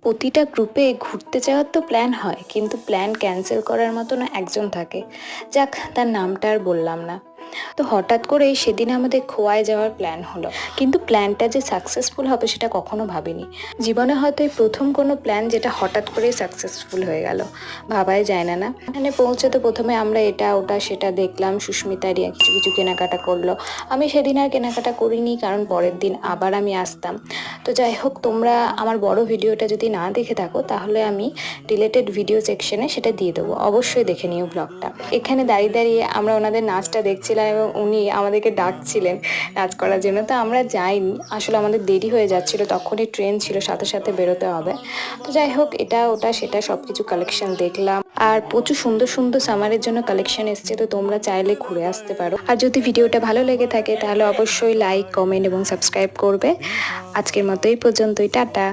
প্রতিটা গ্রুপে ঘুরতে যাওয়ার তো প্ল্যান হয়, কিন্তু প্ল্যান ক্যান্সেল করার মতো না একজন থাকে। যাক, তার নামটা আর বললাম না। তো হঠাৎ করেই সেদিন আমাদের খোয়াই যাওয়ার প্ল্যান হলো, কিন্তু প্ল্যানটা যে সাকসেসফুল হবে সেটা কখনো ভাবিনি। জীবনে হয়তো এই প্রথম কোনো প্ল্যান যেটা হঠাৎ করেই সাকসেসফুল হয়ে গেল। ভাবাই যায় না, না? মানে পৌঁছাতে প্রথমে আমরা এটা ওটা সেটা দেখলাম, সুস্মিতা রিয়া কিছু কিছু কেনাকাটা করলো। আমি সেদিন আর কেনাকাটা করিনি, কারণ পরের দিন আবার আমি আসতাম। তো যাই হোক, তোমরা আমার বড় ভিডিওটা যদি না দেখে থাকো তাহলে আমি রিলেটেড ভিডিও সেকশনে সেটা দিয়ে দেবো, অবশ্যই দেখে নিও ব্লগটা। এখানে দাঁড়িয়ে দাঁড়িয়ে আমরা ওনাদের নাচটা দেখছিলাম এবং উনি আমাদেরকে ডাকছিলেন নাচ করার জন্য। তো আমরা যাইনি, আসলে আমাদের দেরি হয়ে যাচ্ছিল, তখনই ট্রেন ছিল, সাথে সাথে বেরোতে হবে। তো যাই হোক, এটা ওটা সেটা সব কিছু কালেকশন দেখলাম, আর প্রচুর সুন্দর সুন্দর সামারের জন্য কালেকশন এসছে। তো তোমরা চাইলে ঘুরে আসতে পারো। আর যদি ভিডিওটা ভালো লেগে থাকে তাহলে অবশ্যই লাইক, কমেন্ট এবং সাবস্ক্রাইব করবে। আজকের মতো এই পর্যন্তই, টাটা।